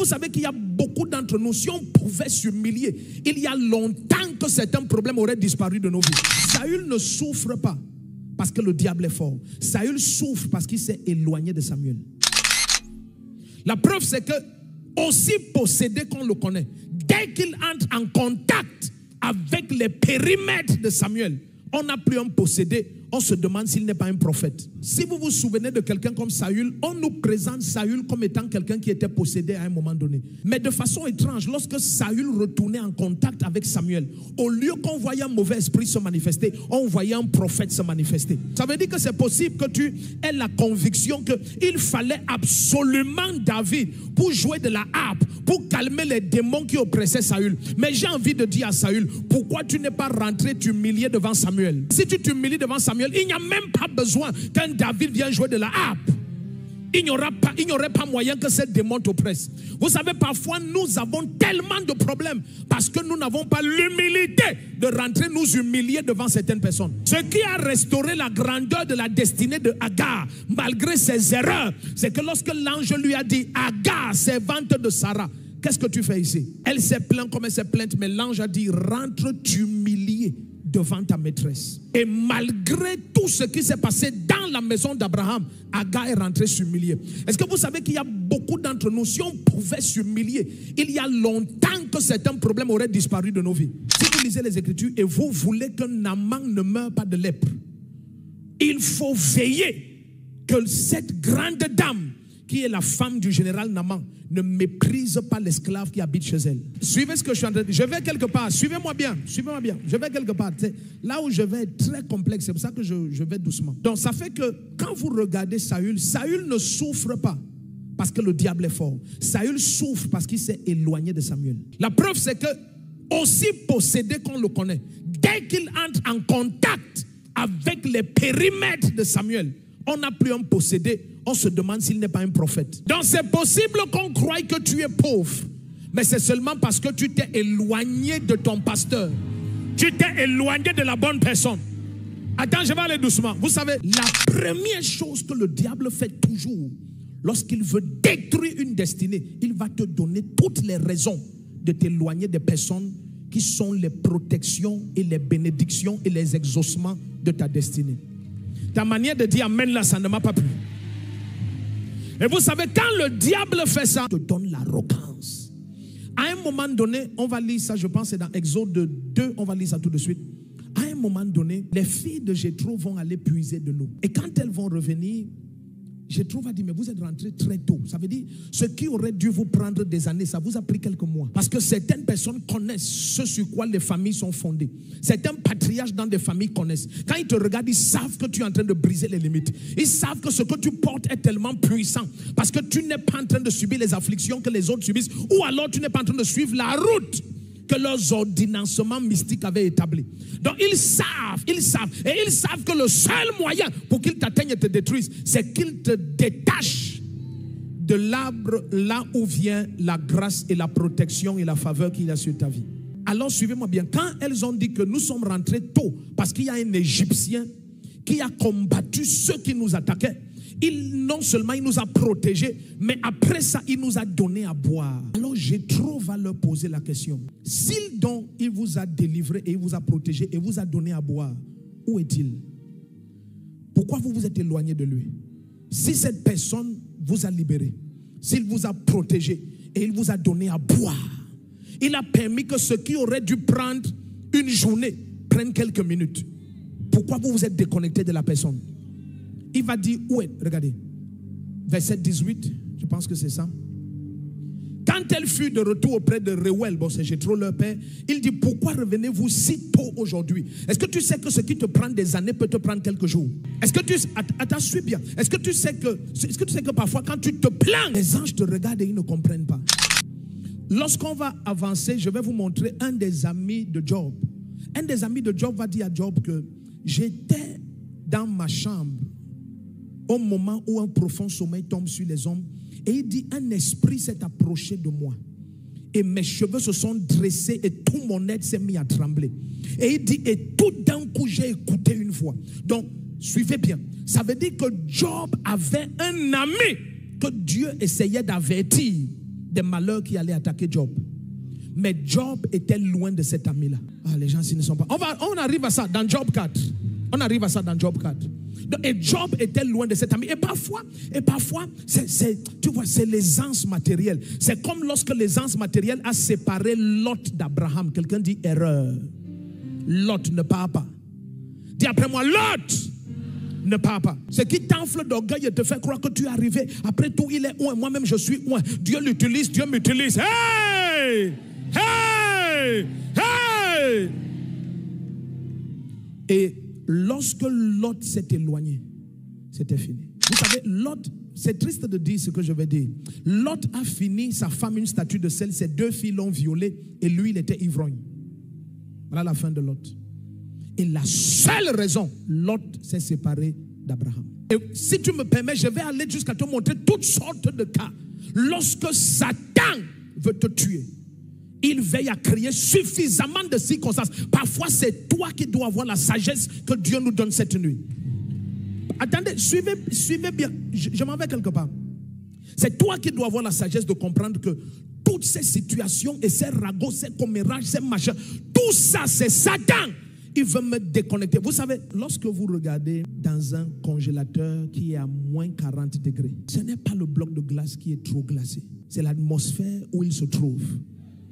vous savez qu'il y a beaucoup d'entre nous, si on pouvait s'humilier, il y a longtemps que certains problèmes auraient disparu de nos vies. Saül ne souffre pas parce que le diable est fort. Saül souffre parce qu'il s'est éloigné de Samuel. La preuve, c'est que, aussi possédé qu'on le connaît, dès qu'il entre en contact avec les périmètres de Samuel, on n'a plus un possédé, on se demande s'il n'est pas un prophète. Si vous vous souvenez de quelqu'un comme Saül, on nous présente Saül comme étant quelqu'un qui était possédé à un moment donné. Mais de façon étrange, lorsque Saül retournait en contact avec Samuel, au lieu qu'on voyait un mauvais esprit se manifester, on voyait un prophète se manifester. Ça veut dire que c'est possible que tu aies la conviction qu'il fallait absolument David pour jouer de la harpe, pour calmer les démons qui oppressaient Saül. Mais j'ai envie de dire à Saül, pourquoi tu n'es pas rentré t'humilier devant Samuel? Si tu t'humilies devant Samuel, il n'y a même pas besoin qu'un David vienne jouer de la harpe. Il n'y aurait pas moyen que ces démons t'oppressent. Vous savez, parfois nous avons tellement de problèmes parce que nous n'avons pas l'humilité de rentrer nous humilier devant certaines personnes. Ce qui a restauré la grandeur de la destinée de Agar, malgré ses erreurs, c'est que lorsque l'ange lui a dit, Agar, servante de Sarah, qu'est-ce que tu fais ici? Elle s'est plainte comme elle s'est plainte, mais l'ange a dit, rentre t'humilier devant ta maîtresse. Et malgré tout ce qui s'est passé dans la maison d'Abraham, Agar est rentrée s'humilier. Est-ce que vous savez qu'il y a beaucoup d'entre nous, si on pouvait s'humilier, il y a longtemps que certains problèmes auraient disparu de nos vies. Si vous lisez les Écritures et vous voulez que Naaman ne meure pas de lèpre, il faut veiller que cette grande dame, qui est la femme du général Naaman, ne méprise pas l'esclave qui habite chez elle. Suivez ce que je suis en train de dire. Je vais quelque part. Suivez-moi bien. Suivez-moi bien. Je vais quelque part. Là où je vais être très complexe. C'est pour ça que je vais doucement. Donc ça fait que quand vous regardez Saül, Saül ne souffre pas parce que le diable est fort. Saül souffre parce qu'il s'est éloigné de Samuel. La preuve, c'est que, aussi possédé qu'on le connaît, dès qu'il entre en contact avec les périmètres de Samuel, on n'a plus un possédé, on se demande s'il n'est pas un prophète. Donc c'est possible qu'on croie que tu es pauvre, mais c'est seulement parce que tu t'es éloigné de ton pasteur. Tu t'es éloigné de la bonne personne. Attends, je vais aller doucement. Vous savez, la première chose que le diable fait toujours, lorsqu'il veut détruire une destinée, il va te donner toutes les raisons de t'éloigner des personnes qui sont les protections et les bénédictions et les exaucements de ta destinée. Ta manière de dire amen là, ça ne m'a pas plu. Et vous savez, quand le diable fait ça, il te donne l'arrogance. À un moment donné, on va lire ça, je pense c'est dans Exode 2, on va lire ça tout de suite. À un moment donné, les filles de Jéthro vont aller puiser de l'eau. Et quand elles vont revenir, Jéthro va dire, mais vous êtes rentrés très tôt. Ça veut dire, ce qui aurait dû vous prendre des années, ça vous a pris quelques mois. Parce que certaines personnes connaissent ce sur quoi les familles sont fondées. Certains patriarches dans des familles connaissent. Quand ils te regardent, ils savent que tu es en train de briser les limites. Ils savent que ce que tu portes est tellement puissant. Parce que tu n'es pas en train de subir les afflictions que les autres subissent. Ou alors tu n'es pas en train de suivre la route que leurs ordonnancements mystiques avaient établi. Donc ils savent, et ils savent que le seul moyen pour qu'ils t'atteignent et te détruisent, c'est qu'ils te détachent de l'arbre là où vient la grâce et la protection et la faveur qu'il y a sur ta vie. Alors suivez-moi bien, quand elles ont dit que nous sommes rentrés tôt, parce qu'il y a un Égyptien qui a combattu ceux qui nous attaquaient, non seulement il nous a protégés, mais après ça, il nous a donné à boire. Alors Jéthro va leur poser la question. S'il donc, il vous a délivré et il vous a protégé et vous a donné à boire, où est-il? Pourquoi vous vous êtes éloigné de lui? Si cette personne vous a libéré, s'il vous a protégé et il vous a donné à boire, il a permis que ce qui aurait dû prendre une journée prenne quelques minutes. Pourquoi vous vous êtes déconnecté de la personne? Il va dire, où est, regardez, verset 18, je pense que c'est ça. Quand elle fut de retour auprès de Reuel, bon c'est Jéthro leur père, il dit, pourquoi revenez-vous si tôt aujourd'hui? Est-ce que tu sais que ce qui te prend des années peut te prendre quelques jours? Est-ce que tu, attends, suis bien. Est-ce que tu sais que parfois quand tu te plains, les anges te regardent et ils ne comprennent pas? Lorsqu'on va avancer, je vais vous montrer un des amis de Job. Un des amis de Job va dire à Job que j'étais dans ma chambre au moment où un profond sommeil tombe sur les hommes, et il dit, un esprit s'est approché de moi et mes cheveux se sont dressés et tout mon être s'est mis à trembler. Et il dit, et tout d'un coup j'ai écouté une voix. Donc suivez bien, ça veut dire que Job avait un ami que Dieu essayait d'avertir des malheurs qui allaient attaquer Job. Mais Job était loin de cet ami-là. Ah, les gens, s'ils ne sont pas... On arrive à ça dans Job 4. On arrive à ça dans Job 4. Et Job était loin de cet ami. Et parfois, tu vois, c'est l'aisance matérielle. C'est comme lorsque l'aisance matérielle a séparé Lot d'Abraham. Quelqu'un dit erreur. Lot ne part pas. Dis après moi, Lot ne part pas. Ce qui t'enfle d'orgueil et te fait croire que tu es arrivé. Après tout, il est loin. Moi-même, je suis loin. Dieu l'utilise, Dieu m'utilise. Hey! Hey! Hey! Et lorsque Lot s'est éloigné, c'était fini. Vous savez, Lot, c'est triste de dire ce que je vais dire. Lot a fini, sa femme une statue de sel, ses 2 filles l'ont violé et lui, il était ivrogne. Voilà la fin de Lot. Et la seule raison, Lot s'est séparé d'Abraham. Et si tu me permets, je vais aller jusqu'à te montrer toutes sortes de cas. Lorsque Satan veut te tuer, il veille à créer suffisamment de circonstances. Parfois, c'est toi qui dois avoir la sagesse que Dieu nous donne cette nuit. Attendez, suivez bien. Je m'en vais quelque part. C'est toi qui dois avoir la sagesse de comprendre que toutes ces situations et ces ragots, ces commérages, ces machins, tout ça, c'est Satan. Il veut me déconnecter. Vous savez, lorsque vous regardez dans un congélateur qui est à moins 40 degrés, ce n'est pas le bloc de glace qui est trop glacé. C'est l'atmosphère où il se trouve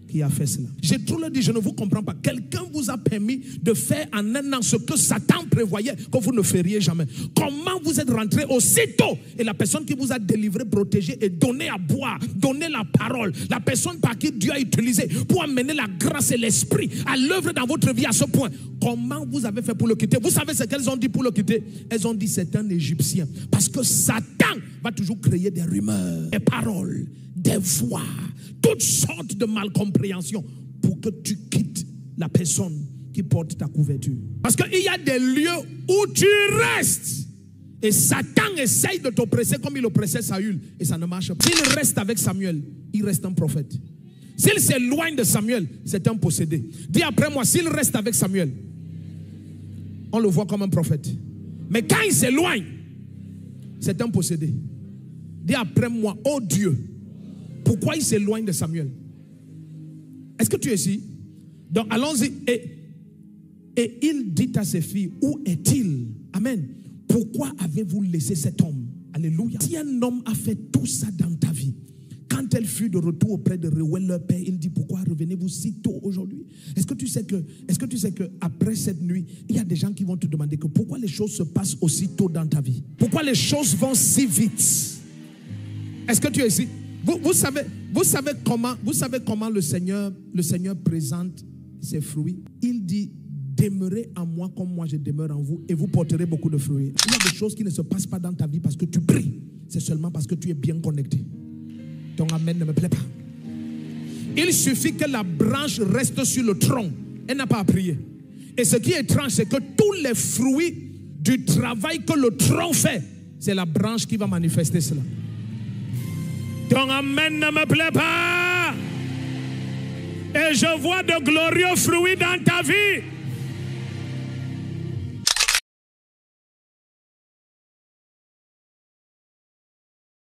qui a fait cela. J'ai trop le dit, je ne vous comprends pas. Quelqu'un vous a permis de faire en un an ce que Satan prévoyait que vous ne feriez jamais. Comment vous êtes rentré aussitôt? Et la personne qui vous a délivré, protégé et donné à boire, donné la parole, la personne par qui Dieu a utilisé pour amener la grâce et l'esprit à l'œuvre dans votre vie à ce point. Comment vous avez fait pour le quitter? Vous savez ce qu'elles ont dit pour le quitter? Elles ont dit c'est un Égyptien. Parce que Satan va toujours créer des rumeurs, des paroles, des voix, toutes sortes de malcompréhensions pour que tu quittes la personne qui porte ta couverture. Parce qu'il y a des lieux où tu restes et Satan essaye de t'oppresser comme il oppressait Saül et ça ne marche pas. S'il reste avec Samuel, il reste un prophète. S'il s'éloigne de Samuel, c'est un possédé. Dis après moi, s'il reste avec Samuel, on le voit comme un prophète. Mais quand il s'éloigne, c'est un possédé. Dis après moi, oh Dieu, pourquoi il s'éloigne de Samuel? Est-ce que tu es ici? Donc allons-y. Et il dit à ses filles, où est-il? Amen. Pourquoi avez-vous laissé cet homme? Alléluia. Si un homme a fait tout ça dans ta vie, quand elle fut de retour auprès de Reuel, leur père, il dit, pourquoi revenez-vous si tôt aujourd'hui? Est-ce que tu sais que après cette nuit, il y a des gens qui vont te demander que pourquoi les choses se passent aussi tôt dans ta vie? Pourquoi les choses vont si vite? Est-ce que tu es ici? Vous savez comment le Seigneur présente ses fruits? Il dit, demeurez en moi comme moi je demeure en vous et vous porterez beaucoup de fruits. Il y a des choses qui ne se passent pas dans ta vie parce que tu pries. C'est seulement parce que tu es bien connecté. Ton amen ne me plaît pas. Il suffit que la branche reste sur le tronc. Elle n'a pas à prier. Et ce qui est étrange, c'est que tous les fruits du travail que le tronc fait, c'est la branche qui va manifester cela. Ton amen ne me plaît pas. Et je vois de glorieux fruits dans ta vie.